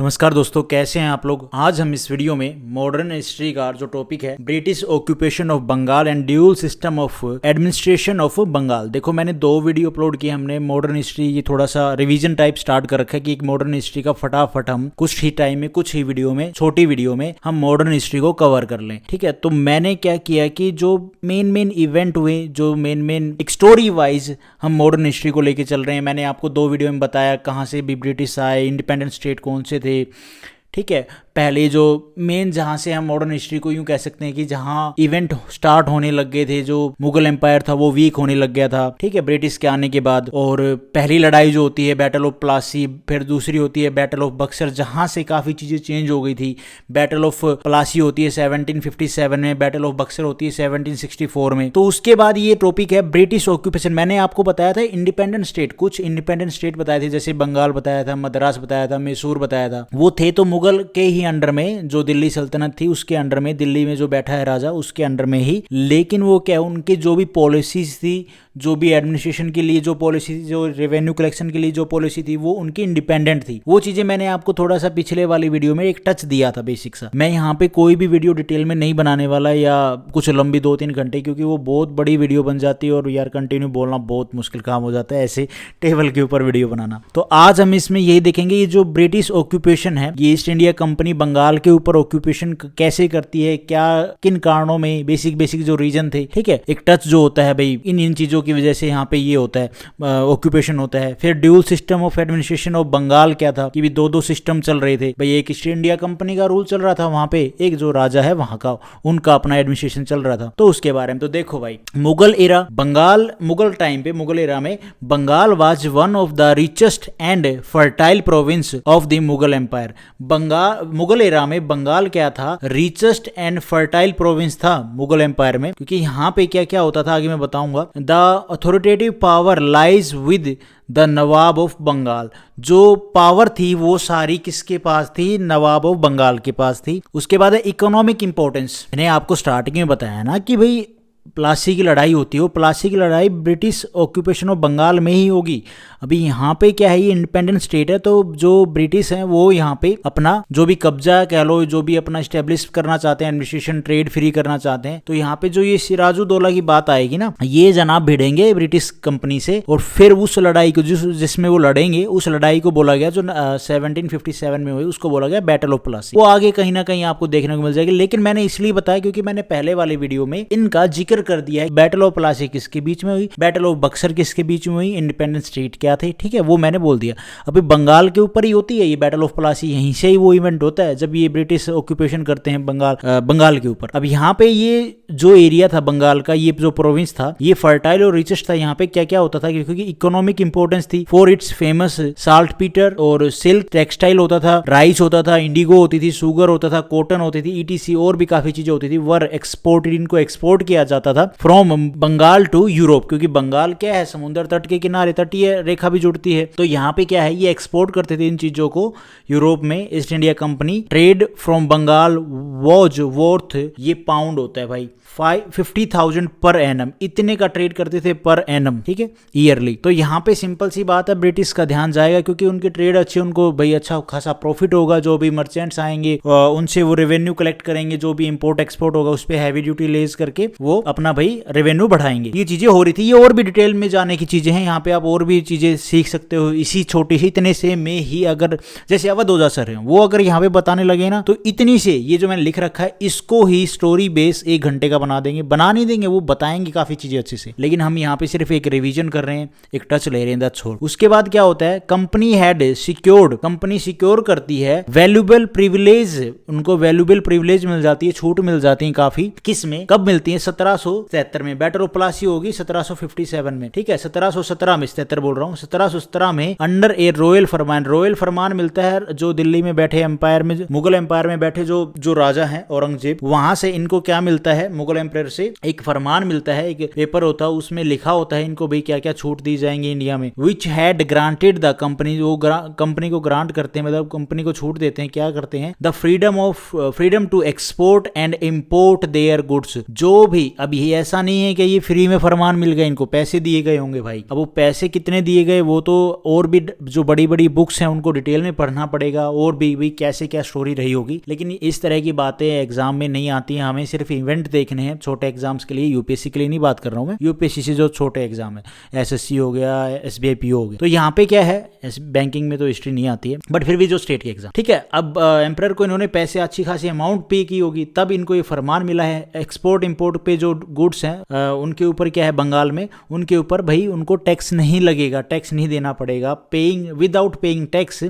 नमस्कार दोस्तों, कैसे हैं आप लोग। आज हम इस वीडियो में मॉडर्न हिस्ट्री का जो टॉपिक है British occupation of Bengal and dual system of administration of Bengal. देखो, मैंने 2 वीडियो अपलोड किए। हमने मॉडर्न हिस्ट्री ये थोड़ा सा रिवीजन टाइप स्टार्ट कर रखा है कि एक मॉडर्न हिस्ट्री का फटाफट हम कुछ ही टाइम में, कुछ ही वीडियो में, छोटी वीडियो में हम मॉडर्न हिस्ट्री को कवर कर लें। ठीक है, तो मैंने क्या किया कि जो मेन इवेंट हुए, जो मेन एक स्टोरी वाइज हम मॉडर्न हिस्ट्री को लेके चल रहे हैं। मैंने आपको 2 वीडियो में बताया कहाँ से भी ब्रिटिश आए, इंडिपेंडेंट स्टेट कौन से थे। ठीक है, पहले जो मेन जहां से हम मॉडर्न हिस्ट्री को यूं कह सकते हैं कि जहां इवेंट स्टार्ट होने लग गए थे, जो मुगल एम्पायर था वो वीक होने लग गया था। ठीक है, ब्रिटिश के आने के बाद। और पहली लड़ाई जो होती है बैटल ऑफ प्लासी, फिर दूसरी होती है बैटल ऑफ बक्सर, जहां से काफी चीजें चेंज हो गई थी। बैटल ऑफ प्लासी होती है 1757 में, बैटल ऑफ बक्सर होती है 1764 में। तो उसके बाद ये टॉपिक है ब्रिटिश ऑक्यूपेशन। मैंने आपको बताया था इंडिपेंडेंट स्टेट, कुछ इंडिपेंडेंट स्टेट बताए थे, जैसे बंगाल बताया था, मद्रास बताया था, मैसूर बताया था। वो थे तो मुगल के ही अंडर में, जो दिल्ली सल्तनत थी उसके अंडर में, दिल्ली में जो बैठा है राजा उसके अंडर में ही। लेकिन वो क्या, उनके जो भी पॉलिसीज थी, जो भी एडमिनिस्ट्रेशन के लिए जो पॉलिसी, जो रेवेन्यू कलेक्शन के लिए जो पॉलिसी थी, वो उनकी इंडिपेंडेंट थी। वो चीजें मैंने आपको थोड़ा सा पिछले वाली वीडियो में एक टच दिया था, बेसिक सा। मैं यहाँ पे कोई भी वीडियो डिटेल में नहीं बनाने वाला, या कुछ लंबी 2-3 घंटे, क्योंकि वो बहुत बड़ी वीडियो बन जाती है और यार कंटिन्यू बोलना बहुत मुश्किल काम हो जाता है ऐसे टेबल के ऊपर वीडियो बनाना। तो आज हम इसमें यही देखेंगे, ये जो ब्रिटिश ऑक्यूपेशन है, ये ईस्ट इंडिया कंपनी बंगाल के ऊपर ऑक्यूपेशन कैसे करती है, क्या किन कारणों में, बेसिक जो रीजन थे। ठीक है, एक टच जो होता है भाई, इन चीजों की वजह से यहाँ पे ये होता है, ऑक्यूपेशन होता है। फिर dual system of administration of Bengal क्या था, कि भी 2 सिस्टम चल रहे थे भाई। एक ईस्ट इंडिया कंपनी का रूल चल रहा था वहां पे, एक जो राजा है वहां का, उनका अपना एडमिनिस्ट्रेशन चल रहा था। तो उसके बारे में तो देखो भाई, मुगल एरा बंगाल, मुगल टाइम पे, मुगल एरा में Bengal was one of the richest and fertile province of the Mughal empire. Bengal, Mughal era में बंगाल क्या था, रिचेस्ट एंड फर्टाइल प्रोविंस था मुगल एम्पायर में। क्योंकि यहाँ पे क्या क्या होता था आगे मैं बताऊंगा। The authoritative power lies with the nawab of Bengal. जो पावर थी वो सारी किसके पास थी, नवाब ऑफ बंगाल के पास थी। उसके बाद है इकोनॉमिक इंपॉर्टेंस। मैंने आपको स्टार्टिंग में बताया ना कि भाई प्लासी की लड़ाई होती है, वो प्लासी की लड़ाई ब्रिटिश ऑक्यूपेशन ऑफ बंगाल में ही होगी। अभी यहाँ पे क्या है, ये इंडिपेंडेंट स्टेट है, तो जो ब्रिटिश हैं वो यहाँ पे अपना जो भी कब्जा कह लो, जो भी अपना स्टेब्लिश करना चाहते हैं, एडमिनिस्ट्रेशन, ट्रेड फ्री करना चाहते हैं। तो यहाँ पे जो ये सिराजुद्दौला की बात आएगी ना, ये जनाब भिड़ेंगे ब्रिटिश कंपनी से, और फिर उस लड़ाई को जिसमें वो लड़ेंगे, उस लड़ाई को बोला गया, जो 1757 में हुई, उसको बोला गया बैटल ऑफ प्लासी। वो आगे कहीं ना कहीं आपको देखने को मिल जाएगी। लेकिन मैंने इसलिए बताया क्योंकि मैंने पहले वाले वीडियो में इनका जिक्र कर दिया है। बैटल ऑफ प्लासी किसके बीच में हुई, बैटल ऑफ बक्सर किसके बीच में हुई, इंडिपेंडेंट स्टेट क्या थे। ठीक है, वो मैंने बोल दिया। अभी बंगाल के ऊपर ही होती है ये बैटल ऑफ प्लासी, यहीं से ही वो इवेंट होता है जब ये ब्रिटिश ऑक्यूपेशन करते हैं बंगाल के ऊपर। अब यहाँ पे ये जो एरिया था बंगाल का, ये जो प्रोविंस था, ये फर्टाइल और रिचेस्ट था। यहाँ पे क्या क्या होता था, क्योंकि इकोनॉमिक इंपोर्टेंस थी। For its famous salt Peter और सिल्क टेक्सटाइल होता था, राइस होता था, इंडिगो होती थी, सुगर होता था, कॉटन होती थी, ईटीसी और भी काफी चीजें होती थी। वर एक्सपोर्टेड, इनको एक्सपोर्ट किया जाता था फ्रॉम बंगाल टू यूरोप। क्योंकि बंगाल क्या है, समुद्र तट के किनारे, तटीय रेखा भी जुड़ती है। तो यहाँ पे क्या है, ये एक्सपोर्ट करते थे इन चीजों को यूरोप में। East India company trade from Bengal was worth, ये पाउंड होता है भाई, 50,000 पर एनम, इतने का ट्रेड करते थे पर एनम। ठीक है, ईयरली। तो यहाँ पे सिंपल सी बात है, ब्रिटिश का ध्यान जाएगा क्योंकि उनके ट्रेड अच्छे, उनको भाई अच्छा खासा प्रॉफिट होगा। जो भी मर्चेंट्स आएंगे उनसे वो रेवेन्यू कलेक्ट करेंगे, जो भी इंपोर्ट एक्सपोर्ट होगा उस पर हैवी ड्यूटी लेस करके वो अपना भाई रेवेन्यू बढ़ाएंगे। ये चीजें हो रही थी। ये और भी डिटेल में जाने की चीजें हैं, यहाँ पे आप और भी चीजें सीख सकते हो इसी छोटी सी इतने से में ही। अगर जैसे अवध ओझा सर है, वो अगर यहाँ पे बताने लगे ना, तो इतनी से ये जो मैंने लिख रखा है, इसको ही स्टोरी बेस 1 घंटे का बना देंगे। बना नहीं देंगे, वो बताएंगे काफी चीजें अच्छे से। लेकिन हम यहाँ पे सिर्फ एक रिवीजन कर रहे हैं, एक टच ले रहे हैं, दैट्स ऑल। उसके बाद क्या होता है, company had secured, company secure करती है वैल्यूएबल प्रिविलेज, उनको वैल्यूएबल प्रिविलेज मिल जाती है, छूट मिल जाती है काफी। किस में, कब मिलती है, 1773 में। बैटल ऑफ प्लासी होगी 1757 में। ठीक है, 1717 में, 77 बोल रहा हूँ, 1717 में अंडर ए रॉयल फरमान, रॉयल फरमान मिलता है जो दिल्ली में बैठे एम्पायर में, मुगल एम्पायर में बैठे जो राजा है औरंगजेब, वहां से इनको क्या मिलता है, मुगल एम्पायर से एक फरमान मिलता है, एक पेपर होता है, उसमें लिखा होता है इनको भाई क्या क्या छूट दी जाएंगी इंडिया में। Which had granted the company, वो कंपनी को ग्रांट करते हैं, मतलब कंपनी को छूट देते हैं। क्या करते हैं, the freedom to export and import their goods. जो भी, अब अब ये ऐसा नहीं है कि ये फ्री में फरमान मिल गए, इनको पैसे दिए गए होंगे भाई। अब वो पैसे कितने दिए गए वो तो और भी जो बड़ी बड़ी बुक्स हैं उनको डिटेल में पढ़ना पड़ेगा, और भी भाई कैसे क्या स्टोरी रही होगी। लेकिन इस तरह की बातें एग्जाम में नहीं आती हैं, हमें सिर्फ इवेंट देखने हैं छोटे एग्जाम्स के लिए। यूपीएससी के लिए नहीं बात कर रहा हूँ मैं, यूपीएससी से जो छोटे एग्जाम है, एसएससी हो गया, एसबीआई पीओ हो गया। तो यहाँ पे क्या है, बैंकिंग में तो हिस्ट्री नहीं आती है, बट फिर भी जो स्टेट के एग्जाम, ठीक है। अब एम्परर को इन्होंने पैसे अच्छी खासी अमाउंट पे की होगी, तब इनको ये फरमान मिला है। एक्सपोर्ट इंपोर्ट पे जो गुड्स हैं उनके ऊपर क्या है, बंगाल में उनके ऊपर भाई उनको टैक्स नहीं लगेगा, टैक्स नहीं देना पड़ेगा। पेइंग विदाउट पेइंग टैक्स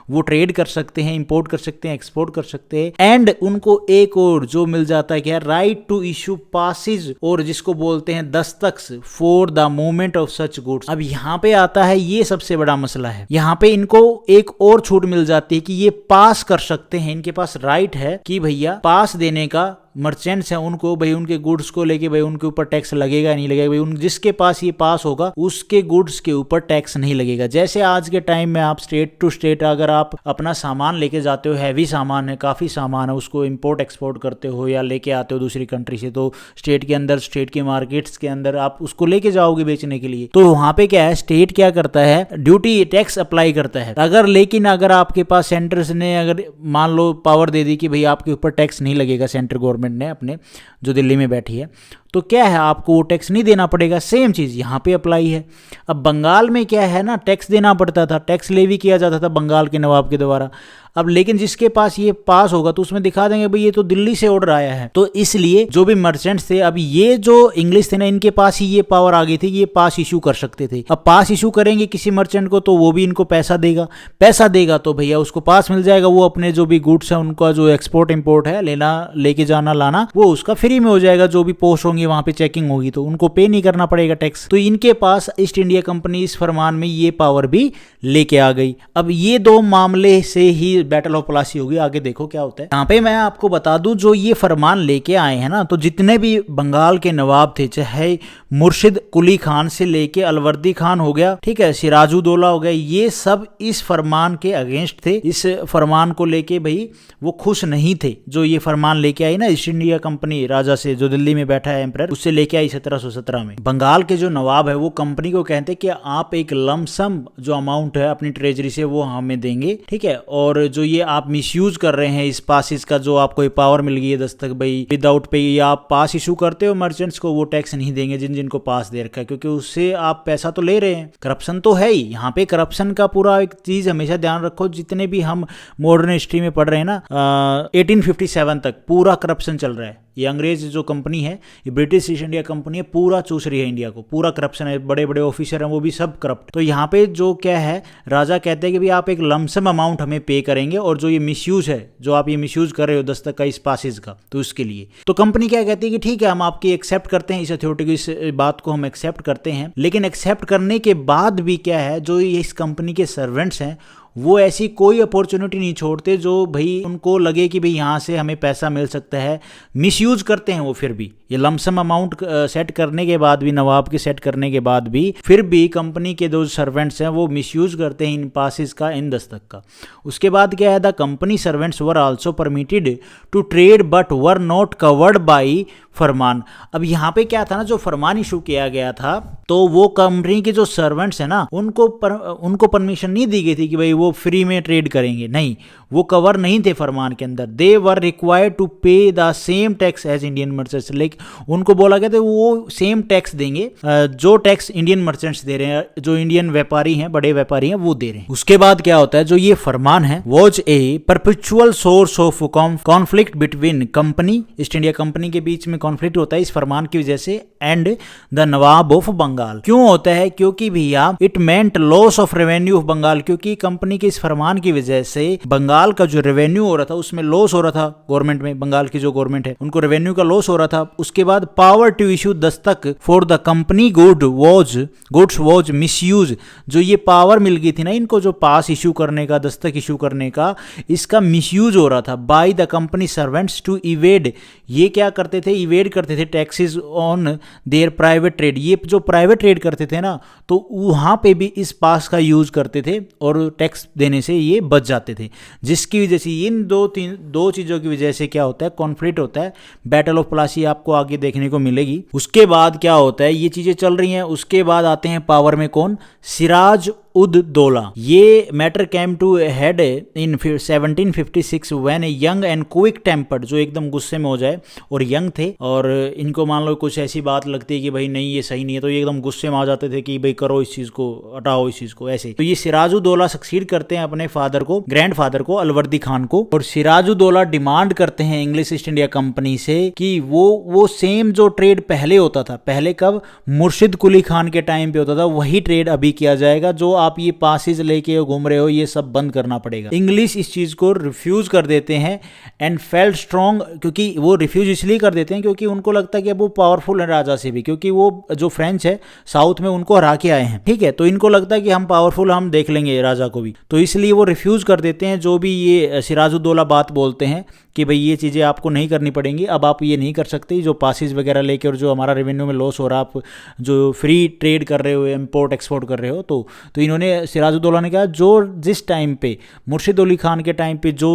वो ट्रेड कर सकते हैं, इंपोर्ट कर सकते हैं, एक्सपोर्ट कर सकते हैं। एंड उनको एक और जो मिल जाता है क्या, राइट टू इशू पासिस, और जिसको बोलते हैं Dastak for the movement of such goods. अब यहाँ पे आता है ये सबसे बड़ा मसला है, यहाँ पे इनको एक और छूट मिल जाती है कि ये पास कर सकते हैं, इनके पास राइट है कि भैया पास देने का। मर्चेंट्स हैं उनको भाई उनके गुड्स को लेके भाई उनके ऊपर टैक्स लगेगा नहीं लगेगा, भाई जिसके पास ये पास होगा उसके गुड्स के ऊपर टैक्स नहीं लगेगा। जैसे आज के टाइम में आप स्टेट टू स्टेट अगर आप अपना सामान लेके जाते हो, हैवी सामान है, काफी सामान है, उसको इंपोर्ट एक्सपोर्ट करते हो या लेके आते हो दूसरी कंट्री से, तो स्टेट के अंदर, स्टेट के मार्केट्स के अंदर आप उसको लेके जाओगे बेचने के लिए, तो वहां पे क्या है, स्टेट क्या करता है, ड्यूटी टैक्स अप्लाई करता है। लेकिन अगर आपके पास सेंटर्स ने अगर मान लो पावर दे दी कि भाई आपके ऊपर टैक्स नहीं लगेगा, सेंट्रल गवर्नमेंट ने अपने जो दिल्ली में बैठी है, तो क्या है आपको वो टैक्स नहीं देना पड़ेगा। सेम चीज यहां पे अप्लाई है। अब बंगाल में क्या है ना, टैक्स देना पड़ता था, टैक्स लेवी किया जाता था बंगाल के नवाब के द्वारा। अब लेकिन जिसके पास ये पास होगा तो उसमें दिखा देंगे भाई ये तो दिल्ली से ऑर्डर आया है, तो इसलिए जो भी मर्चेंट्स थे, अब ये जो इंग्लिश थे ना, इनके पास ही ये पावर आ गई थी, ये पास इशू कर सकते थे। अब पास इशू करेंगे किसी मर्चेंट को तो वो भी इनको पैसा देगा तो भैया उसको पास मिल जाएगा, वो अपने जो भी गुड्स है उनका जो एक्सपोर्ट इंपोर्ट है, लेना लेके जाना लाना, वो उसका फ्री में हो जाएगा। जो भी पोस्ट होंगी वहां पे चेकिंग होगी तो उनको पे नहीं करना पड़ेगा टैक्स। तो इनके पास ईस्ट इंडिया कंपनी इस फरमान में ये पावर भी लेके आ गई। अब ये दो मामले से ही बैटल ऑफ प्लासी होगी, आगे देखो क्या होता है। यहाँ पे मैं आपको बता दूं, जो ये फरमान लेके आए हैं ना, तो जितने भी बंगाल के नवाब थे, चाहे मुर्शिद कुली खान से लेके अलवर्दी खान हो गया, ठीक है, सिराजुद्दौला हो गया, ये सब इस फरमान के अगेंस्ट थे। इस फरमान को लेके भाई वो खुश नहीं थे। जो ये फरमान लेके आई ना ईस्ट इंडिया कंपनी राजा से, जो दिल्ली में बैठा है एम्परर, उससे लेके आई 1717 में। बंगाल के जो नवाब है वो कंपनी को कहते कि आप एक लमसम जो अमाउंट है अपनी ट्रेजरी से वो हमें देंगे, ठीक है, और जो ये आप मिसयूज कर रहे हैं इस पासिस का, जो आपको ये पावर मिल गई है दस्तक भाई विदाउट पे, या आप पास इशू करते हो मर्चेंट्स को, वो टैक्स नहीं देंगे जिनको पास दे रखा है, क्योंकि उससे आप पैसा तो ले रहे हैं। करप्शन तो है ही यहाँ पे, करप्शन का पूरा एक चीज हमेशा ध्यान रखो। जितने भी हम मॉडर्न हिस्ट्री में पढ़ रहे हैं ना, 1857 तक पूरा करप्शन चल रहा है। ये अंग्रेज जो कंपनी है, ये ब्रिटिश ईस्ट इंडिया कंपनी है, पूरा चूस रही है इंडिया को, पूरा करप्शन है, बड़े बड़े ऑफिसर हैं वो भी सब करप्ट। तो यहाँ पे जो क्या है, राजा कहते हैं कि भाई आप एक लमसम अमाउंट हमें पे करेंगे, और जो ये मिसयूज है, जो आप ये मिसयूज कर रहे हो दस्तक का इस पासिस का, तो उसके लिए तो कंपनी क्या कहती है कि ठीक है हम आपकी एक्सेप्ट करते हैं, इस अथॉरिटी को, इस बात को हम एक्सेप्ट करते हैं। लेकिन एक्सेप्ट करने के बाद भी क्या है, जो ये इस कंपनी के सर्वेंट्स हैं वो ऐसी कोई अपॉर्चुनिटी नहीं छोड़ते जो भाई उनको लगे कि भाई यहाँ से हमें पैसा मिल सकता है। मिसयूज करते हैं वो, फिर भी ये लमसम अमाउंट सेट करने के बाद भी, नवाब के सेट करने के बाद भी, फिर भी कंपनी के जो सर्वेंट्स हैं वो मिसयूज करते हैं इन पासिस का, इन दस्तक का। उसके बाद क्या है, the company servants were also permitted to trade but were not covered by farman. अब यहाँ पे क्या था ना, जो फरमान इशू किया गया था, तो वो कंपनी के जो सर्वेंट्स हैं ना, उनको परमिशन नहीं दी गई थी कि भाई वो फ्री में ट्रेड करेंगे, नहीं, वो कवर नहीं थे फरमान के अंदर। They were required to pay the same tax as Indian merchants, like उनको बोला गया था वो सेम टैक्स देंगे जो टैक्स इंडियन मर्चेंट्स दे रहे हैं, जो इंडियन व्यापारी हैं, बड़े व्यापारी हैं, वो दे रहे हैं। उसके बाद क्या होता है, जो ये फरमान है was a perpetual source of conflict between company, east India company के बीच में कॉन्फ्लिक्ट होता है इस फरमान की वजह से, and the nawab of Bengal. क्यों होता है, क्योंकि भैया it meant loss of revenue of Bengal, क्योंकि कंपनी के इस फरमान की वजह से बंगाल का जो रेवेन्यू हो रहा था उसमें लॉस हो रहा था। गवर्नमेंट में, बंगाल की जो गवर्नमेंट है उनको रेवेन्यू का लॉस हो रहा था। उसके बाद power to issue Dastak for the company goods was misuse, जो ये पावर मिल गई थी ना इनको, जो पास इशू करने का, दस्तक इशू करने का, इसका मिसयूज हो रहा था by the company servants to evade. ये क्या करते थे, इवेड करते थे taxes on their private trade. ये जो प्राइवेट ट्रेड करते थे ना, तो वहां पे भी इस पास का यूज करते थे और टैक्स टैक्स देने से ये बच जाते थे, जिसकी वजह से इन दो चीज़ों की वजह से क्या होता है, कॉन्फ्लिक्ट होता है। बैटल ऑफ प्लासी आपको आगे देखने को मिलेगी। उसके बाद क्या होता है, ये चीज़ें चल रही हैं, उसके बाद आते हैं पावर में कौन, सिराज उद दौला। ये matter came to head in 1756 when a young and quick tempered, जो एकदम गुस्से में हो जाए और यंग थे, और इनको मान लो कुछ ऐसी बात लगती है कि भाई नहीं ये सही नहीं है, तो ये एकदम गुस्से में आ जाते थे कि भाई करो इस चीज़ को, हटाओ इस चीज़ को, ऐसे। तो ये सिराजुद्दौला सक्सीड करते हैं अपने फादर को, ग्रैंड फादर को, अलवर्दी खान को, और सिराजुद्दौला डिमांड करते हैं इंग्लिश ईस्ट इंडिया कंपनी से कि वो सेम जो ट्रेड पहले होता था, पहले कब, मुर्शिद कुली खान के टाइम पे होता था, वही ट्रेड अभी किया जाएगा। जो आप ये पासेज लेके घूम रहे हो, ये सब बंद करना पड़ेगा। इंग्लिश इस चीज को रिफ्यूज कर देते हैं एंड फेल्ट स्ट्रॉन्ग, क्योंकि वो रिफ्यूज इसलिए कर देते हैं क्योंकि उनको लगता है कि अब वो पावरफुल है राजा से भी, क्योंकि वो जो फ्रेंच है साउथ में उनको हरा के आए हैं, ठीक है, तो इनको लगता है कि हम पावरफुल, हम देख लेंगे राजा को भी, तो इसलिए वो रिफ्यूज कर देते हैं। जो भी ये सिराजुद्दौला बात बोलते हैं कि भाई ये चीज़ें आपको नहीं करनी पड़ेंगी, अब आप ये नहीं कर सकते, जो पासिस वगैरह लेके और जो हमारा रेवेन्यू में लॉस हो रहा, आप जो फ्री ट्रेड कर रहे हो, इम्पोर्ट एक्सपोर्ट कर रहे हो, तो इन्होंने, सिराजुद्दौला ने कहा जो जिस टाइम पे मुर्शिद अली खान के टाइम पे जो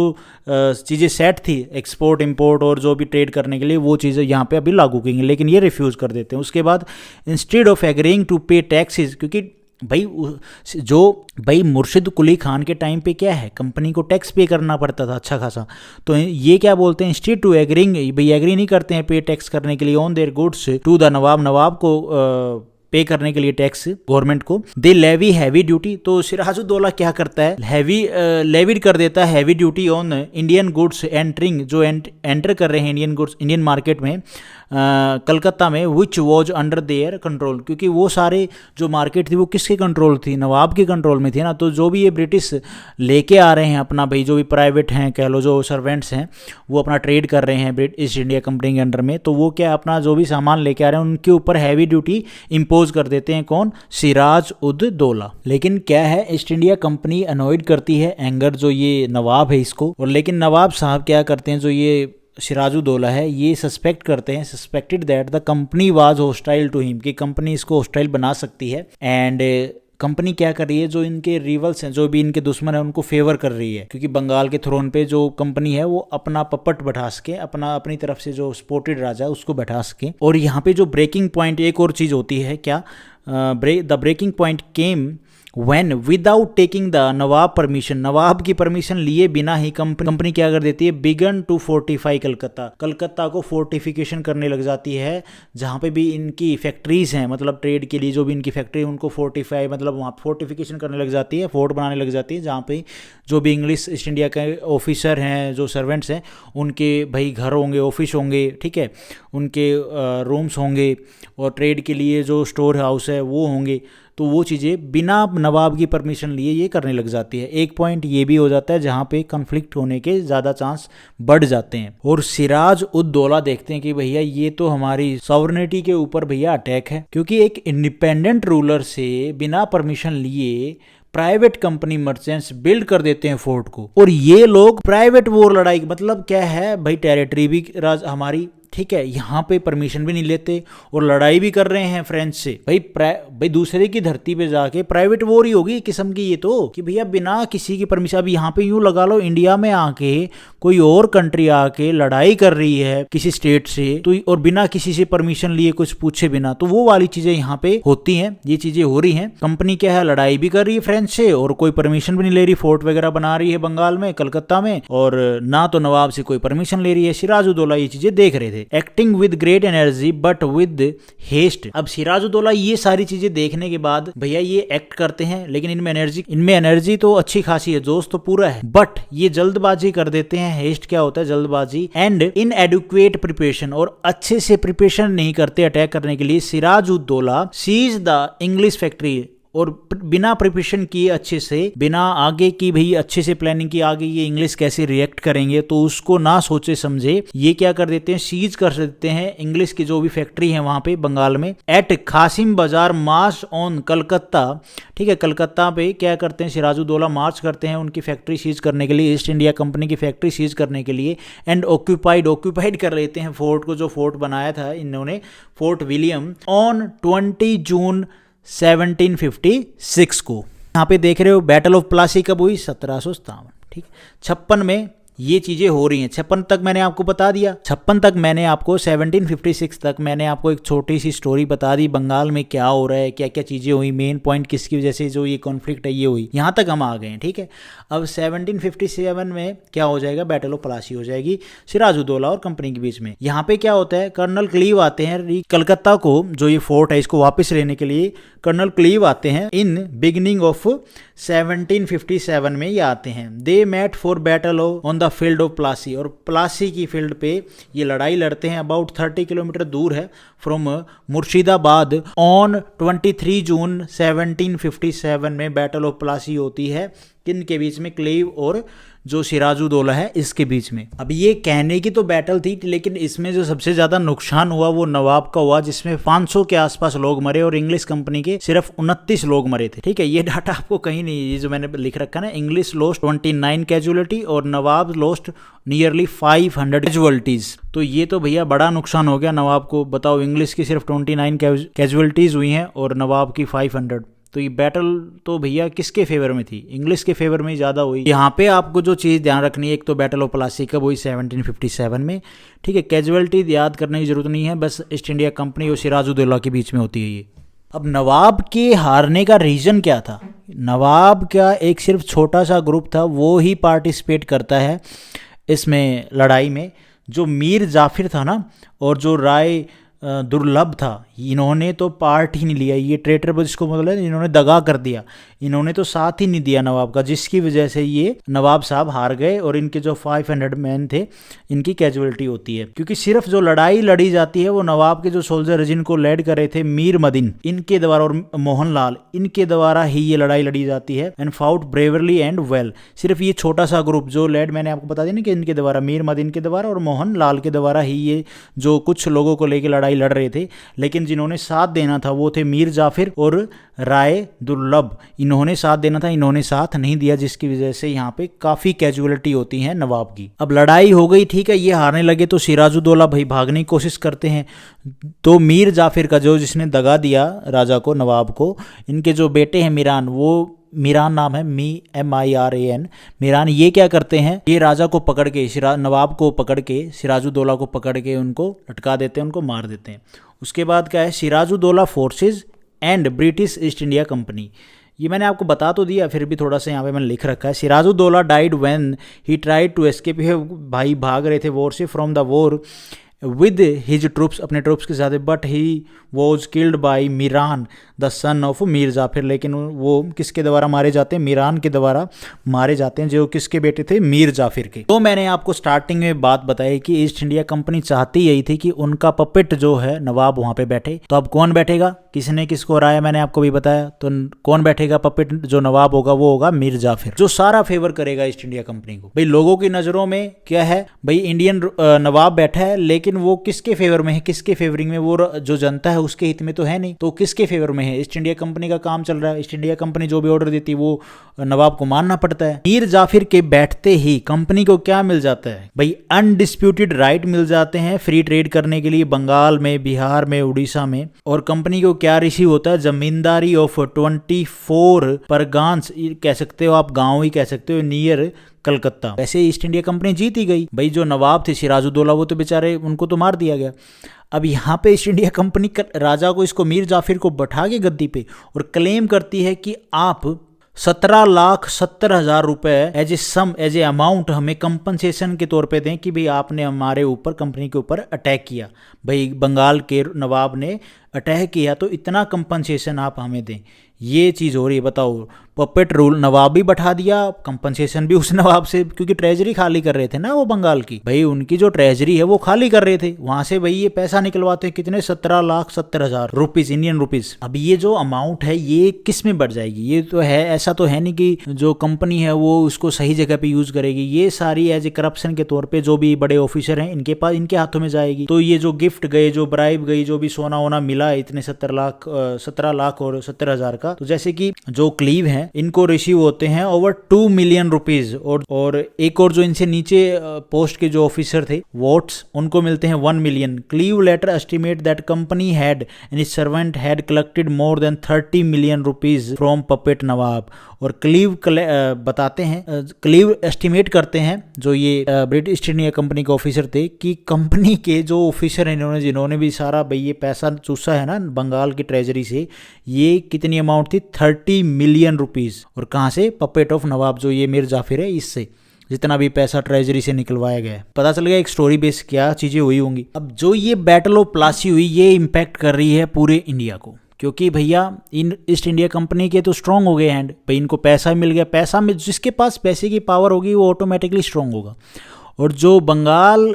चीज़ें सेट थी एक्सपोर्ट इम्पोर्ट और जो भी ट्रेड करने के लिए, वो चीज़ें यहाँ पे अभी लागू करेंगे, लेकिन ये रिफ्यूज़ कर देते हैं। उसके बाद इंस्टेड ऑफ एग्रीइंग टू पे टैक्सेस, क्योंकि भाई मुर्शिद कुली खान के टाइम पे क्या है, कंपनी को टैक्स पे करना पड़ता था अच्छा खासा, तो ये क्या बोलते हैं, इंस्टेड टू एग्रीइंग, भाई एग्री नहीं करते हैं पे टैक्स करने के लिए on their goods to the nawab को पे करने के लिए टैक्स गवर्नमेंट को, दे लेवी हैवी ड्यूटी। तो सिराजुद्दौला क्या करता है, लेविड कर देता है heavy duty on Indian goods entering, जो एंटर कर रहे हैं इंडियन गुड्स इंडियन मार्केट में कलकत्ता में, which was under their control, क्योंकि वो सारे जो मार्केट थी वो किसके कंट्रोल थी, नवाब के कंट्रोल में थी ना। तो जो भी ये ब्रिटिश लेके आ रहे हैं अपना, भाई जो भी प्राइवेट हैं कह लो, जो सर्वेंट्स हैं, वो अपना ट्रेड कर रहे हैं ईस्ट इंडिया कंपनी के अंडर में, तो वो क्या अपना जो भी सामान लेके आ रहे हैं उनके ऊपर हैवी ड्यूटी इम्पोज कर देते हैं, कौन, सिराज उद दौला। लेकिन क्या है, ईस्ट इंडिया कंपनी अनॉयड करती है, एंगर जो ये नवाब है इसको, और लेकिन नवाब साहब क्या करते हैं, जो ये सिराजुद्दौला है, ये सस्पेक्ट करते हैं, suspected that the company was hostile to him, कि कंपनी इसको हॉस्टाइल बना सकती है, एंड कंपनी क्या कर रही है, जो इनके रिवल्स हैं, जो भी इनके दुश्मन हैं, उनको फेवर कर रही है, क्योंकि बंगाल के थ्रोन पे जो कंपनी है वो अपना पपट बैठा सके, अपनी तरफ से जो सपोर्टेड राजा है उसको बैठा सके। और यहाँ पे जो ब्रेकिंग पॉइंट, एक और चीज़ होती है क्या, the breaking point came when without taking the nawab permission, nawab की परमिशन लिए बिना ही कंपनी क्या कर देती है, बिगन टू फोर्टिफाई कलकत्ता को फोर्टिफिकेशन करने लग जाती है, जहाँ पे भी इनकी फैक्ट्रीज हैं, मतलब ट्रेड के लिए जो भी इनकी फैक्ट्री है उनको फोर्टिफाई, मतलब वहाँ फोर्टिफिकेशन करने लग जाती है, फोर्ट बनाने लग जाती है, जहाँ पे जो भी इंग्लिश ईस्ट इंडिया के ऑफिसर हैं, जो सर्वेंट्स हैं, उनके भाई घर होंगे, ऑफिस होंगे, ठीक है, उनके रूम्स होंगे, और ट्रेड के लिए जो स्टोर हाउस है वो होंगे, तो वो चीज़ें बिना नवाब की परमिशन लिए ये करने लग जाती है। एक पॉइंट ये भी हो जाता है जहाँ पे कन्फ्लिक्ट होने के ज़्यादा चांस बढ़ जाते हैं। और सिराज उद दौला देखते हैं कि भैया ये तो हमारी सॉवरेनिटी के ऊपर भैया अटैक है, क्योंकि एक इंडिपेंडेंट रूलर से बिना परमिशन लिए प्राइवेट कंपनी मर्चेंट्स बिल्ड कर देते हैं फोर्ट को, और ये लोग प्राइवेट वॉर लड़ाई, मतलब क्या है भाई, टेरिटरी भी हमारी, ठीक है, यहाँ पे परमिशन भी नहीं लेते और लड़ाई भी कर रहे हैं फ्रेंच से, भाई दूसरे की धरती पे जाके प्राइवेट वॉर ही होगी किस्म की ये तो, कि भैया बिना किसी की परमिशन। अब यहाँ पे यूं लगा लो, इंडिया में आके कोई और कंट्री आके लड़ाई कर रही है किसी स्टेट से, तो और बिना किसी से परमिशन लिए, कुछ पूछे बिना, तो वो वाली चीजें यहाँ पे होती हैं, ये चीजें हो रही हैं। कंपनी क्या है, लड़ाई भी कर रही है फ्रेंच से और कोई परमिशन भी नहीं ले रही, फोर्ट वगैरह बना रही है बंगाल में, कलकत्ता में, और ना तो नवाब से कोई परमिशन ले रही है। सिराजुद्दौला ये चीजें देख रहे थे, acting with great energy but with haste. अब सिराजुद्दौला ये सारी चीजें देखने के बाद भैया ये एक्ट करते हैं, लेकिन इनमें एनर्जी तो अच्छी खासी है, जोश तो पूरा है, बट ये जल्दबाजी कर देते हैं। हेस्ट क्या होता है, जल्दबाजी, एंड इनएडुक्वेट प्रिपरेशन, और अच्छे से प्रिपरेशन नहीं करते अटैक करने के लिए। Sirajuddaula seize the English factory, और बिना प्रिपरेशन किए, अच्छे से, बिना आगे की भाई अच्छे से प्लानिंग की, आगे ये इंग्लिश कैसे रिएक्ट करेंगे, तो उसको ना सोचे समझे ये क्या कर देते हैं, सीज कर देते हैं इंग्लिश की जो भी फैक्ट्री है वहां पे बंगाल में। एट कासिम बाजार मार्च ऑन कलकत्ता, ठीक है, कलकत्ता पे क्या करते हैं, सिराजुद्दौला मार्च करते हैं उनकी फैक्ट्री सीज करने के लिए, ईस्ट इंडिया कंपनी की फैक्ट्री सीज करने के लिए, एंड ऑक्यूपाइड कर लेते हैं फोर्ट को, जो फोर्ट बनाया था इन्होंने, फोर्ट विलियम, ऑन 20 जून 1756 को। यहाँ पे देख रहे हो बैटल ऑफ प्लासी कब हुई, 1757, ठीक। 56 में ये चीज़ें हो रही हैं। 56 तक मैंने आपको बता दिया, 56 तक मैंने आपको 1756 तक मैंने आपको एक छोटी सी स्टोरी बता दी, बंगाल में क्या हो रहा है, क्या क्या चीज़ें हुई, मेन पॉइंट किसकी वजह से जो ये कॉन्फ्लिक्ट है ये हुई, यहाँ तक हम आ गए हैं, ठीक है। अब 1757 में क्या हो जाएगा, बैटल ऑफ प्लासी हो जाएगी सिराजुद्दौला और कंपनी के बीच में। यहाँ पे क्या होता है, कर्नल क्लीव आते हैं कलकत्ता को, जो ये फोर्ट है इसको वापस लेने के लिए कर्नल क्लीव आते हैं इन बिगिनिंग ऑफ 1757 में ये आते हैं। They met for battle on the field of Plassey, और प्लासी की फील्ड पे ये लड़ाई लड़ते हैं। अबाउट 30 किलोमीटर दूर है फ्रॉम मुर्शिदाबाद। ऑन 23 जून 1757 में बैटल ऑफ प्लासी होती है, किन के बीच में, क्लीव और जो सिराजुद्दौला है इसके बीच में। अब ये कहने की तो बैटल थी, लेकिन इसमें जो सबसे ज्यादा नुकसान हुआ वो नवाब का हुआ, जिसमें 500 के आसपास लोग मरे और इंग्लिश कंपनी के सिर्फ 29 लोग मरे थे, ठीक है। ये डाटा आपको कहीं नहीं, ये जो मैंने लिख रखा ना, इंग्लिश लॉस्ट 29 कैजुअलिटी और नवाब लॉस्ट नियरली 500 कैजुअलिटीज। तो ये तो भैया बड़ा नुकसान हो गया नवाब को। बताओ, इंग्लिश की सिर्फ 29 कैजुअलिटीज हुई हैं और नवाब की 500। तो ये बैटल तो भैया किसके फेवर में थी, इंग्लिश के फेवर में ज़्यादा हुई। यहाँ पे आपको जो चीज़ ध्यान रखनी है, एक तो बैटल ऑफ प्लासी कब हुई, 1757 में, ठीक है। कैजुअलिटी याद करने की जरूरत नहीं है, बस ईस्ट इंडिया कंपनी और सिराजुद्दौला के बीच में होती है ये। अब नवाब के हारने का रीज़न क्या था, नवाब का एक सिर्फ छोटा सा ग्रुप था, वो ही पार्टिसिपेट करता है इसमें लड़ाई में। जो मीर जाफिर था ना, और जो राय दुर्लभ था, इन्होंने तो पार्ट ही नहीं लिया। ये ट्रेटर जिसको मतलब इन्होंने दगा कर दिया, इन्होंने तो साथ ही नहीं दिया नवाब का, जिसकी वजह से ये नवाब साहब हार गए और इनके जो 500 मैन थे इनकी कैजुअलिटी होती है। क्योंकि सिर्फ जो लड़ाई लड़ी जाती है वो नवाब के जो सोल्जर जिनको लेड कर रहे थे मीर मदीन इनके द्वारा और मोहनलाल इनके द्वारा ही ये लड़ाई लड़ी जाती है। And fought bravely and well. सिर्फ ये छोटा सा ग्रुप जो लेड मैंने आपको बता दिया ना कि इनके द्वारा, मीर मदीन के द्वारा और मोहनलाल के द्वारा ही ये जो कुछ लोगों को लेकर लड़ाई लड़ रहे थे, लेकिन जिन्होंने साथ देना था वो थे मीर जाफिर और राय दुर्लभ। इन्होंने साथ देना था, इन्होंने साथ नहीं दिया, जिसकी वजह से यहाँ पे काफी कैजुअलिटी होती है नवाब की। अब लड़ाई हो गई, ठीक है, ये हारने लगे तो सिराजुद्दौला भाई भागने की कोशिश करते हैं। तो मीर जाफिर का जो जिसने दगा दिया राजा को, नवाब को, इनके जो बेटे हैं मीरान, वो मीरान नाम है, MIRAN मीरान, ये क्या करते हैं, ये राजा को पकड़ के, नवाब को पकड़ के, सिराजुद्दौला को पकड़ के उनको लटका देते हैं, उनको मार देते हैं। उसके बाद क्या है, Sirajuddaula forces and British East India Company. ये मैंने आपको बता तो दिया, फिर भी थोड़ा सा यहाँ पे मैंने लिख रखा है। Sirajuddaulah died when he tried to escape, भाई भाग रहे थे वॉर से, from the war with his troops, अपने ट्रूप्स के साथ, but he was killed by Miran the son of Mir Jafar. लेकिन वो किसके द्वारा मारे जाते हैं, मीरान के द्वारा मारे जाते हैं, जो किसके बेटे थे, मीर जाफिर के। तो मैंने आपको स्टार्टिंग में बात बताई कि ईस्ट इंडिया कंपनी चाहती यही थी कि उनका पपेट जो है नवाब वहां पे बैठे। तो अब कौन बैठेगा, किसने किसको हराया, मैंने आपको भी बताया। तो कौन बैठेगा पपेट, जो नवाब होगा वो होगा मीर जाफिर, जो सारा फेवर करेगा ईस्ट इंडिया कंपनी को। भाई लोगों की नजरों में क्या है, भाई इंडियन नवाब बैठा है, लेकिन वो किसके फेवर में है, किसके फेवरिंग में, वो जो जनता है उसके हित में तो है नहीं, तो किसके फेवर में है, ईस्ट इंडिया कंपनी का काम चल रहा है। ईस्ट इंडिया कंपनी जो भी ऑर्डर देती है वो नवाब को मानना पड़ता है। मीर जाफिर के बैठते ही कंपनी को क्या मिल जाता है भाई, अनडिस्प्यूटेड राइट मिल जाते हैं फ्री ट्रेड करने के लिए बंगाल में, बिहार में, उड़ीसा में। और कंपनी को क्या रिसीव होता है, जमींदारी ऑफ 24 परगान्स, कह सकते हो आप, गांव ही कह सकते हो, नियर कलकत्ता। वैसे ईस्ट इंडिया कंपनी जीत ही गई भाई। जो नवाब थे सिराजुद्दौला वो तो बेचारे, उनको तो मार दिया गया। अब यहाँ पे ईस्ट इंडिया कंपनी राजा को, इसको मीर जाफिर को बैठा के गद्दी पे और क्लेम करती है कि आप 17,70,000 रुपए एज ए अमाउंट हमें कंपनसेशन के तौर पे दें कि भाई आपने हमारे ऊपर, कंपनी के ऊपर अटैक किया, भाई बंगाल के नवाब ने अटैक किया, तो इतना कंपनसेशन आप हमें दें। ये चीज़ हो रही है, बताओ। पपेट रूल, नवाब भी बैठा दिया, कंपनसेशन भी उस नवाब से, क्योंकि ट्रेजरी खाली कर रहे थे ना वो बंगाल की, भाई उनकी जो ट्रेजरी है वो खाली कर रहे थे, वहां से भाई ये पैसा निकलवाते हैं कितने, 17,70,000 रुपीज, इंडियन रुपीज। अब ये जो अमाउंट है ये किस में बढ़ जाएगी, ये तो है, ऐसा तो है नहीं कि जो कंपनी है वो उसको सही जगह पे यूज करेगी, ये सारी एज ए करप्शन के तौर पे जो भी बड़े ऑफिसर हैं इनके पास, इनके हाथों में जाएगी। तो ये जो गिफ्ट गए, जो ब्राइब गई, जो भी सोना वोना मिला, इतने 17 लाख और 70,000 का, तो जैसे कि जो क्लीव हैं इनको रिसीव होते हैं ओवर 2 मिलियन रुपीज, और एक और जो इनसे नीचे पोस्ट के जो ऑफिसर थे वोट्स उनको मिलते हैं 1 million. Clive later estimate that company had and its servant had collected more than 30 million rupees from puppet nawab. और क्लीव बताते हैं, क्लीव एस्टिमेट करते हैं जो ये ब्रिटिश ईस्ट इंडिया कंपनी के ऑफिसर थे कि कंपनी के जो ऑफिसर हैं इन्होंने जिन्होंने भी सारा भाई ये पैसा चूसा है ना बंगाल की ट्रेजरी से, ये कितनी अमाउंट थी 30 मिलियन रुपीस। और कहाँ से? पपेट ऑफ नवाब जो ये मीर जाफिर है इससे जितना भी पैसा ट्रेजरी से निकलवाया गया है। पता चल गया एक स्टोरी बेस क्या चीजें हुई होंगी। अब जो ये बैटल ऑफ प्लासी हुई ये इम्पैक्ट कर रही है पूरे इंडिया को, क्योंकि भैया इन ईस्ट इंडिया कंपनी के तो स्ट्रांग हो गए हैंड, भाई इनको पैसा मिल गया, पैसा में जिसके पास पैसे की पावर होगी वो ऑटोमेटिकली स्ट्रांग होगा। और जो बंगाल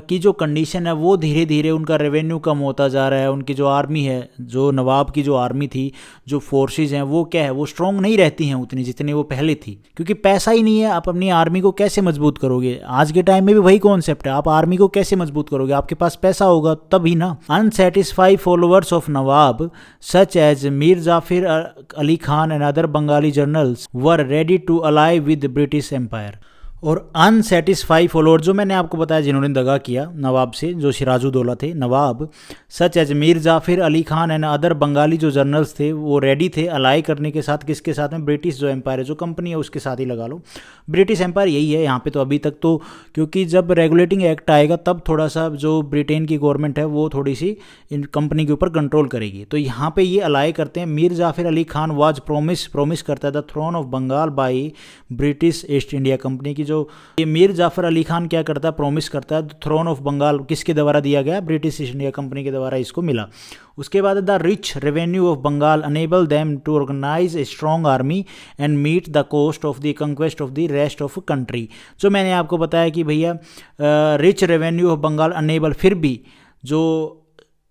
की जो कंडीशन है वो धीरे धीरे उनका रेवेन्यू कम होता जा रहा है। उनकी जो आर्मी है, जो नवाब की जो आर्मी थी, जो फोर्सेस हैं वो क्या है, वो स्ट्रांग नहीं रहती हैं उतनी जितनी वो पहले थी, क्योंकि पैसा ही नहीं है। आप अपनी आर्मी को कैसे मजबूत करोगे? आज के टाइम में भी वही कॉन्सेप्ट है, आप आर्मी को कैसे मजबूत करोगे? आपके पास पैसा होगा तभी ना। Unsatisfied followers of nawab such as Mir Jafar Ali Khan and other Bengali generals were ready to ally with British empire. और अनसेटिस्फाई फॉलोअर जो मैंने आपको बताया जिन्होंने दगा किया नवाब से, जो सिराजुद्दौला थे nawab, such as Mir Jafar Ali Khan and other Bengali जो जनरल्स थे वो रेडी थे अलाई करने के साथ, किसके साथ में? ब्रिटिश जो एम्पायर है, जो कंपनी है उसके साथ ही लगा लो। ब्रिटिश एम्पायर यही है यहाँ पे तो अभी तक तो, क्योंकि जब रेगुलेटिंग एक्ट आएगा तब थोड़ा सा जो ब्रिटेन की गवर्नमेंट है वो थोड़ी सी इन कंपनी के ऊपर कंट्रोल करेगी। तो यहाँ पे ये अलाई करते हैं। मीर जाफिर अली खान वाज प्रोमिस करता है the throne of Bengal by British East India Company की। जो ये मीर जाफर अली खान क्या करता है? प्रॉमिस करता है थ्रोन ऑफ बंगाल किसके द्वारा दिया गया? ब्रिटिश ईस्ट इंडिया कंपनी के द्वारा इसको मिला। उसके बाद the rich revenue of Bengal enable them to organise a strong army and meet the cost of the conquest of the rest of country. जो मैंने आपको बताया कि भैया rich revenue of Bengal enable, फिर भी जो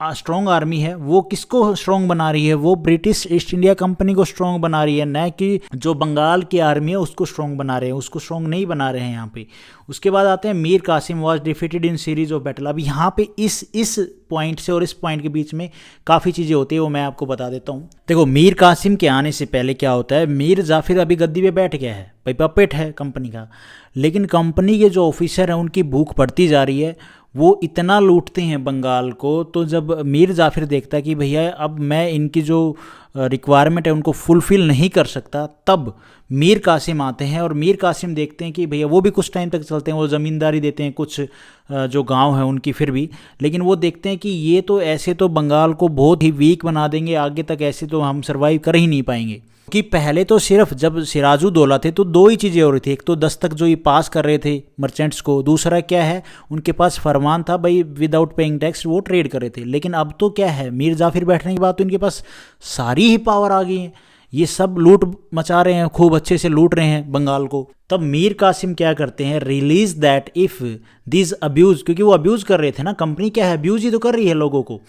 स्ट्रॉन्ग आर्मी है वो किसको स्ट्रॉन्ग बना रही है? वो ब्रिटिश ईस्ट इंडिया कंपनी को स्ट्रॉन्ग बना रही है, न कि जो बंगाल की आर्मी है उसको स्ट्रॉन्ग बना रहे हैं, उसको स्ट्रॉन्ग नहीं बना रहे हैं यहाँ पे। उसके बाद आते हैं Mir Qasim was defeated in series of battle. अब यहाँ पे इस पॉइंट से और इस पॉइंट के बीच में काफ़ी चीज़ें होती है, वो मैं आपको बता देता हूँ। देखो मीर कासिम के आने से पहले क्या होता है, मीर जाफिर अभी गद्दी पे बैठ गया है, भाई पपेट है कंपनी का, लेकिन कंपनी के जो ऑफिसर हैं उनकी भूख बढ़ती जा रही है, वो इतना लूटते हैं बंगाल को। तो जब मीर जाफिर देखता है कि भैया अब मैं इनकी जो रिक्वायरमेंट है उनको फुलफिल नहीं कर सकता, तब मीर कासिम आते हैं। और मीर कासिम देखते हैं कि भैया वो भी कुछ टाइम तक चलते हैं, वो ज़मींदारी देते हैं कुछ जो गांव है उनकी, फिर भी लेकिन वो देखते हैं कि ये तो ऐसे तो बंगाल को बहुत ही वीक बना देंगे, आगे तक ऐसे तो हम सर्वाइव कर ही नहीं पाएंगे। कि पहले तो सिर्फ जब सिराजुद्दौला थे तो दो ही चीज़ें हो रही थी, एक तो दस्तक जो ये पास कर रहे थे मर्चेंट्स को, दूसरा क्या है उनके पास फरमान था भाई विदाउट पेइंग टैक्स वो ट्रेड कर रहे थे। लेकिन अब तो क्या है, मीर जाफिर बैठने के बाद तो इनके पास सारी ही पावर आ गई है, ये सब लूट मचा रहे हैं, खूब अच्छे से लूट रहे हैं बंगाल को। तब मीर कासिम क्या करते हैं, release that if this abuse, क्योंकि वो अब्यूज कर रहे थे ना, कंपनी क्या है अब्यूज ही तो कर रही है लोगों को।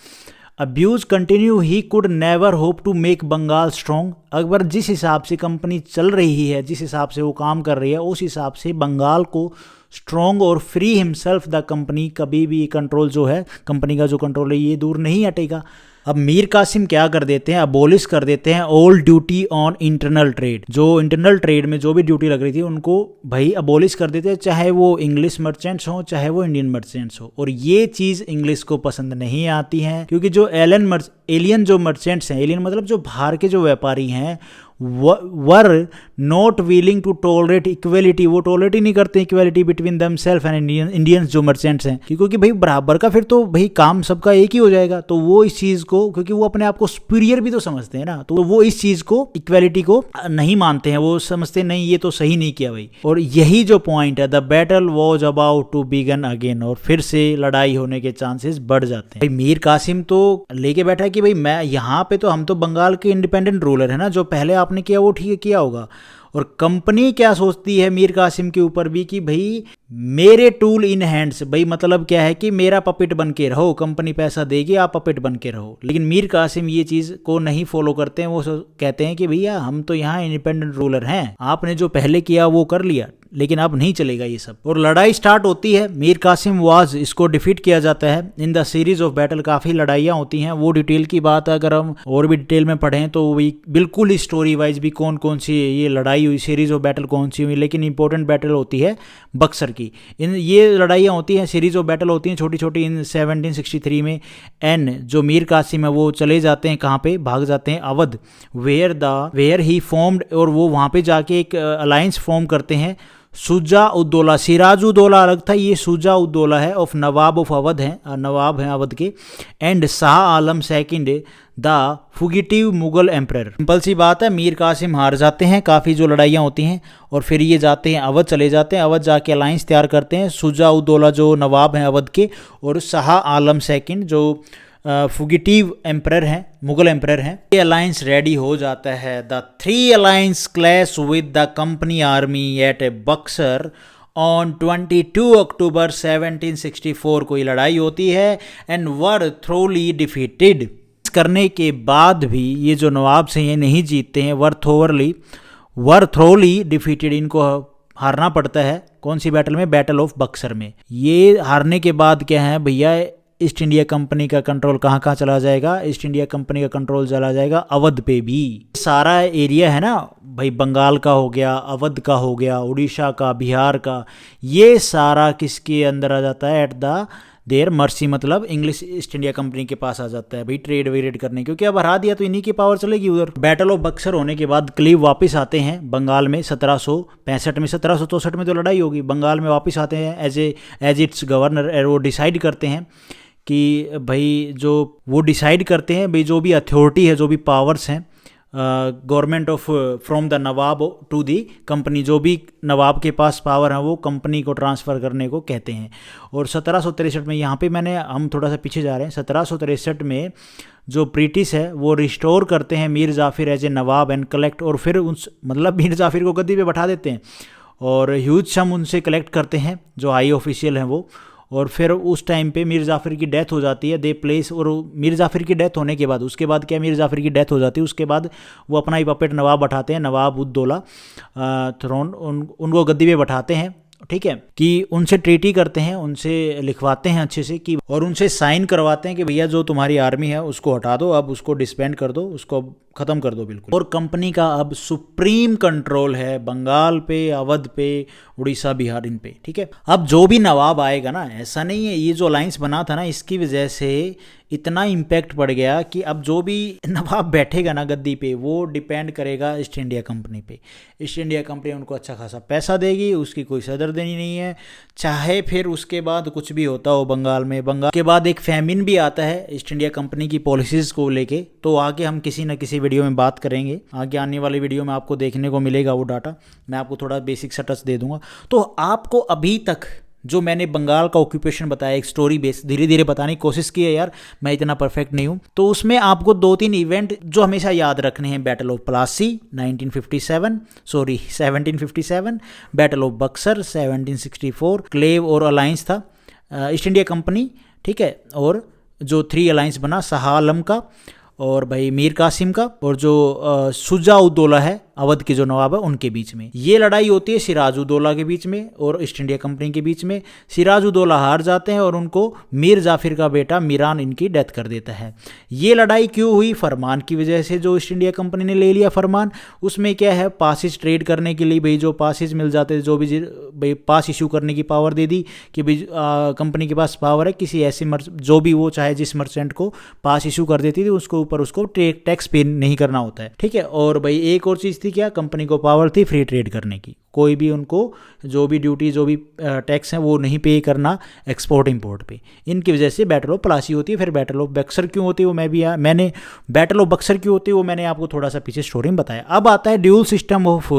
Abuse continue he could never hope to make Bengal strong. अगर जिस हिसाब से कंपनी चल रही है, जिस हिसाब से वो काम कर रही है, उस हिसाब से बंगाल को स्ट्रॉन्ग और फ्री हिमसेल्फ द कंपनी, कभी भी कंट्रोल जो है कंपनी का जो कंट्रोल है ये दूर नहीं हटेगा। अब मीर कासिम क्या कर देते हैं, अबोलिश कर देते हैं all duty on internal trade. जो इंटरनल ट्रेड में जो भी ड्यूटी लग रही थी उनको भाई अबोलिश कर देते हैं, चाहे वो इंग्लिश मर्चेंट्स हो चाहे वो इंडियन मर्चेंट्स हो। और ये चीज़ इंग्लिश को पसंद नहीं आती है, क्योंकि जो एलियन जो मर्चेंट्स हैं, एलियन मतलब जो बाहर के जो व्यापारी हैं, were not willing to tolerate equality, वो टॉलरेट ही नहीं करते equality between themselves and Indians जो मर्चेंट्स हैं, क्योंकि भाई बराबर का फिर तो भाई काम सबका एक ही हो जाएगा। तो वो इस चीज़ को, क्योंकि वो अपने आप को सुपीरियर भी तो समझते हैं ना, तो वो इस चीज़ को इक्वलिटी को नहीं मानते हैं, वो समझते नहीं ये तो सही नहीं किया भाई। और यही जो पॉइंट है, the battle was about to begin again, और फिर से लड़ाई होने के चांसेस बढ़ जाते हैं। भाई मीर कासिम तो लेके बैठा है कि भाई मैं यहाँ पे तो हम तो बंगाल के इंडिपेंडेंट रूलर है ना, जो पहले आपने किया वो ठीक किया होगा। और कंपनी क्या सोचती है मीर कासिम के ऊपर भी कि भाई मेरे टूल इन हैंड्स, भाई मतलब क्या है कि मेरा पपेट बन के रहो, कंपनी पैसा देगी आप पपेट बन के रहो। लेकिन मीर कासिम ये चीज़ को नहीं फॉलो करते हैं, वो कहते हैं कि भैया हम तो यहाँ इंडिपेंडेंट रूलर हैं, आपने जो पहले किया वो कर लिया, लेकिन अब नहीं चलेगा ये सब। और लड़ाई स्टार्ट होती है, मीर कासिम वाज इसको डिफीट किया जाता है in the series of battle. काफ़ी लड़ाइयाँ होती हैं, वो डिटेल की बात अगर हम और भी डिटेल में पढ़ें तो वही बिल्कुल स्टोरी वाइज भी कौन कौन सी ये लड़ाई हुई, सीरीज ऑफ बैटल कौन सी हुई, लेकिन इंपॉर्टेंट बैटल होती है बक्सर की। इन ये लड़ाइयाँ होती हैं, सीरीज ऑफ बैटल होती हैं छोटी छोटी। इन 1763 में एन जो मीर कासिम है वो चले जाते हैं, कहाँ पे भाग जाते हैं, अवध, वेयर ही फॉर्म्ड, और वो वहाँ पे जाके एक अलायंस फॉर्म करते हैं शुजा उद्दौला। सिराज उद्दौला अलग था, ये शुजा उद्दौला है, ऑफ नवाब ऑफ अवध हैं, नवाब हैं अवध के, and Shah Alam second the fugitive Mughal emperor. Simple सी बात है, मीर कासिम हार जाते हैं, काफ़ी जो लड़ाइयाँ होती हैं, और फिर ये जाते हैं अवध, चले जाते हैं अवध, जाके अलायंस तैयार करते हैं शुजा उद्दौला जो नवाब हैं अवध के, और शाह आलम सेकंड जो फुगिटिव एम्परर हैं, मुगल एम्परर हैं। ये अलायंस रेडी हो जाता है। The three alliance clash with the company army at Buxar on 22 अक्टूबर 1764 को ये लड़ाई होती है, एंड वर थ्रोली डिफीटेड। करने के बाद भी ये जो नवाब से ये नहीं जीतते हैं, वर थ्रोली डिफीटेड, इनको हारना पड़ता है। कौन सी बैटल में? बैटल ऑफ बक्सर में। ये हारने के बाद क्या है भैया, ईस्ट इंडिया कंपनी का कंट्रोल कहाँ कहाँ चला जाएगा? ईस्ट इंडिया कंपनी का कंट्रोल चला जाएगा अवध पे भी। सारा एरिया है ना भाई, बंगाल का हो गया, अवध का हो गया, उड़ीसा का, बिहार का, ये सारा किसके अंदर आ जाता है? एट द देयर मर्सी, मतलब इंग्लिश ईस्ट इंडिया कंपनी के पास आ जाता है भाई, ट्रेड वेरेड करने, क्योंकि अब हरा दिया तो इन्हीं की पावर चलेगी उधर। बैटल ऑफ बक्सर होने के बाद क्लीव वापस आते हैं बंगाल में 1765 में। 1764 में तो लड़ाई होगी, बंगाल में वापस आते हैं एज इट्स गवर्नर। वो डिसाइड करते हैं कि भाई जो वो डिसाइड करते हैं भाई, जो भी अथॉरिटी है, जो भी पावर्स हैं, government of from the nawab to the company, जो भी नवाब के पास पावर है वो कंपनी को ट्रांसफ़र करने को कहते हैं। और 1763 में, यहाँ पे हम थोड़ा सा पीछे जा रहे हैं, 1763 में जो ब्रिटिश है वो रिस्टोर करते हैं Mir Jafar as a nawab and collect, और फिर मतलब मीर जाफिर को गद्दी पे बैठा देते हैं, और ह्यूज सम उनसे कलेक्ट करते हैं जो हाई ऑफिशियल हैं वो। और फिर उस टाइम पे मीर जाफिर की डेथ हो जाती है, दे प्लेस, और मीर जाफिर की डेथ होने के बाद, उसके बाद क्या, मीर जाफिर की डेथ हो जाती है, उसके बाद वो अपना ही पपेट नवाब बैठाते हैं, नवाब उद्दौला थ्रोन, उनको गद्दी पे बैठाते हैं, ठीक है, कि उनसे ट्रीटी करते हैं, उनसे लिखवाते हैं अच्छे से, कि और उनसे साइन करवाते हैं कि भैया जो तुम्हारी आर्मी है उसको हटा दो, अब उसको डिस्बैंड कर दो, उसको खत्म कर दो बिल्कुल। और कंपनी का अब सुप्रीम कंट्रोल है बंगाल पे, अवध पे, उड़ीसा, बिहार, इन पे, ठीक है। अब जो भी नवाब आएगा ना, ऐसा नहीं है, ये जो अलायंस बना था ना, इसकी वजह से इतना इम्पैक्ट पड़ गया कि अब जो भी नवाब बैठेगा ना गद्दी पे, वो डिपेंड करेगा ईस्ट इंडिया कंपनी पे। ईस्ट इंडिया कंपनी उनको अच्छा खासा पैसा देगी, उसकी कोई सदरदनी नहीं है, चाहे फिर उसके बाद कुछ भी होता हो बंगाल में। बंगाल के बाद एक फैमिन भी आता है ईस्ट इंडिया कंपनी की पॉलिसीज़ को लेके, तो आगे हम किसी न किसी वीडियो में बात करेंगे, आगे आने वाली वीडियो में आपको देखने को मिलेगा वो डाटा, मैं आपको थोड़ा बेसिक सा टच दे दूंगा। तो आपको अभी तक जो मैंने बंगाल का ऑक्यूपेशन बताया, एक स्टोरी बेस धीरे धीरे बताने की कोशिश की है यार, मैं इतना परफेक्ट नहीं हूँ, तो उसमें आपको 2-3 इवेंट जो हमेशा याद रखने हैं। Battle of Plassey 1757, battle of Buxar 1764, क्लेव और अलायंस था ईस्ट इंडिया कंपनी, ठीक है, और जो 3 अलायंस बना शाह आलम का और भाई मीर कासिम का, और जो शुजा उद्दौला है अवध के जो नवाब है उनके बीच में ये लड़ाई होती है, सिराज उद्दौला के बीच में और ईस्ट इंडिया कंपनी के बीच में। सिराज उद्दौला हार जाते हैं और उनको मीर जाफिर का बेटा मीरान इनकी डेथ कर देता है। ये लड़ाई क्यों हुई? फरमान की वजह से, जो ईस्ट इंडिया कंपनी ने ले लिया फरमान, उसमें क्या है, पासिस ट्रेड करने के लिए भाई जो पासिस मिल जाते, जो भी भाई पास इशू करने की पावर दे दी कि भाई कंपनी के पास पावर है, किसी ऐसे जो भी वो चाहे जिस मर्चेंट को पास इशू कर देती थी उसको ऊपर उसको टैक्स पे नहीं करना होता है, ठीक है। और भाई एक और चीज़ थी क्या, कंपनी को पावर थी फ्री ट्रेड करने की, कोई भी उनको जो भी ड्यूटी जो भी टैक्स हैं वो नहीं पे करना एक्सपोर्ट इंपोर्ट पे। इनकी वजह से बैटल ऑफ प्लासी होती है। फिर बैटल ऑफ बक्सर क्यों होती है वो मैंने बैटल ऑफ बक्सर क्यों होती है वो मैंने आपको थोड़ा सा पीछे स्टोरी में बताया। अब आता है dual system of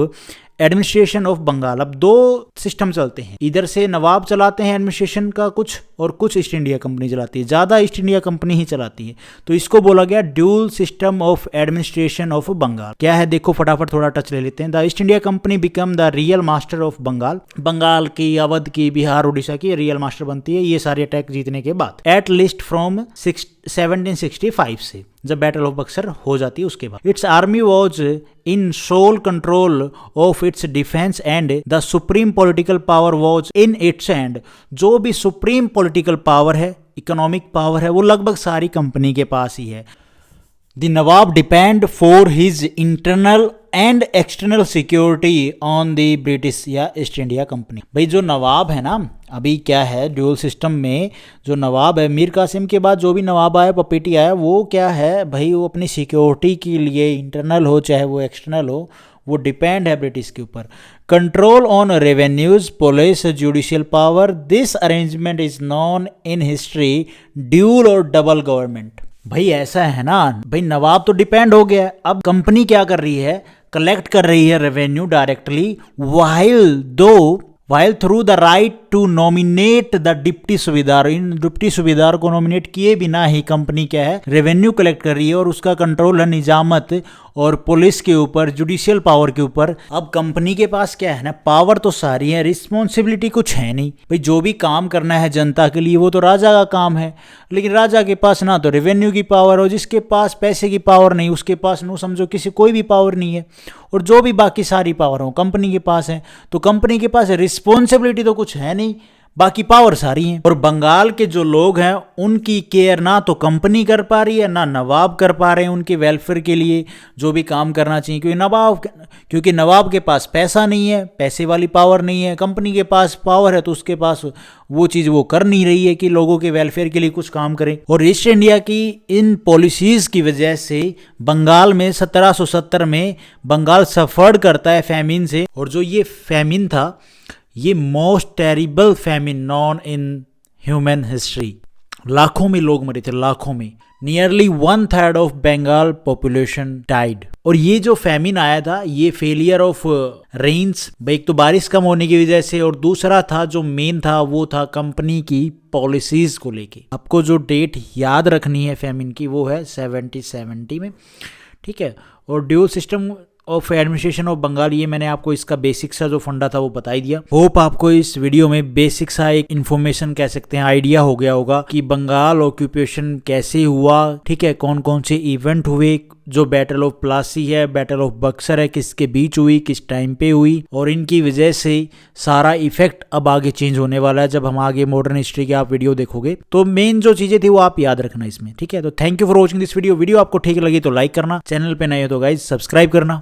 administration of Bengal. अब दो सिस्टम चलते हैं, इधर से नवाब चलाते हैं एडमिनिस्ट्रेशन का कुछ, और कुछ ईस्ट इंडिया कंपनी चलाती है, ज्यादा ईस्ट इंडिया कंपनी ही चलाती है। तो इसको बोला गया dual system of administration of Bengal. क्या है देखो, फटाफट थोड़ा टच ले लेते हैं। The East India Company become the real master of Bengal. Bengal की, अवध की, बिहार, उड़ीसा की रियल मास्टर बनती है ये सारे अटैक जीतने के बाद, एट लिस्ट फ्रॉम 1765 से, जब बैटल ऑफ बक्सर हो जाती है उसके बाद। Its army was in sole control of its defence and the supreme political power was in its hand. जो भी सुप्रीम पॉलिटिकल पावर है, इकोनॉमिक पावर है, वो लगभग सारी कंपनी के पास ही है। The nawab depend for his internal and external security on the British या ईस्ट इंडिया कंपनी। भाई जो नवाब है ना, अभी क्या है ड्यूल सिस्टम में जो नवाब है, मीर कासिम के बाद जो भी नवाब आया, पपेटी आया, वो क्या है भाई, वो अपनी सिक्योरिटी के लिए, इंटरनल हो चाहे वो एक्सटर्नल हो, वो डिपेंड है ब्रिटिश के ऊपर। Control on revenues, police, judicial power, this arrangement is non in history dual और डबल गवर्नमेंट। भाई ऐसा है ना, भाई नवाब तो डिपेंड हो गया, अब कंपनी क्या कर रही है, कलेक्ट कर रही है revenue directly, while through the right to nominate the deputy subedar. In deputy सूबेदार को नॉमिनेट किए बिना ही कंपनी क्या है, रेवेन्यू कलेक्ट कर रही है, और उसका कंट्रोल है निजामत और पुलिस के ऊपर, जुडिशियल पावर के ऊपर। अब कंपनी के पास क्या है ना, पावर तो सारी है, रिस्पॉन्सिबिलिटी कुछ है नहीं। भाई जो भी काम करना है जनता के लिए वो तो राजा का काम है, लेकिन राजा के पास ना तो रेवेन्यू की पावर हो, जिसके पास पैसे की पावर नहीं उसके पास नो समझो किसी कोई भी पावर नहीं है, और जो भी बाकी सारी पावर हो कंपनी के पास है। तो कंपनी के पास रिस्पॉन्सिबिलिटी तो कुछ है नहीं, बाकी पावर सारी है। और बंगाल के जो लोग हैं उनकी केयर ना तो कंपनी कर पा रही है, ना नवाब कर पा रहे हैं उनके वेलफेयर के लिए जो भी काम करना चाहिए, क्योंकि नवाब के पास पैसा नहीं है, पैसे वाली पावर नहीं है। कंपनी के पास पावर है तो उसके पास वो चीज़ वो कर नहीं रही है कि लोगों के वेलफेयर के लिए कुछ काम करें। और ईस्ट इंडिया की इन पॉलिसीज की वजह से बंगाल में 1770 में बंगाल सफर्ड करता है फैमिन से। और जो ये फैमिन था, ये most terrible famine known in human history. लाखों में लोग मरे थे, लाखों में। Nearly 1/3 of Bengal population died. और ये जो फैमिन आया था, ये फेलियर ऑफ रेन्स, एक तो बारिश कम होने की वजह से, और दूसरा था जो मेन था वो था कंपनी की पॉलिसीज को लेके। आपको जो डेट याद रखनी है फैमिन की वो है 1770 में, ठीक है। और dual system of administration of Bengal, ये मैंने आपको इसका बेसिक सा जो फंडा था वो बता ही दिया। होप आपको इस वीडियो में बेसिक सा एक इन्फॉर्मेशन कह सकते हैं, आइडिया हो गया होगा कि बंगाल ऑक्यूपेशन कैसे हुआ, ठीक है, कौन कौन से इवेंट हुए, जो बैटल ऑफ प्लासी है, बैटल ऑफ बक्सर है, किसके बीच हुई, किस टाइम पे हुई, और इनकी वजह से सारा इफेक्ट अब आगे चेंज होने वाला है। जब हम आगे मॉडर्न हिस्ट्री की आप वीडियो देखोगे तो मेन जो चीजें थी वो आप याद रखना इसमें, ठीक है। तो thank you for watching this video. Video आपको ठीक लगी तो लाइक करना, चैनल पे नए हो तो गाइज सब्सक्राइब करना।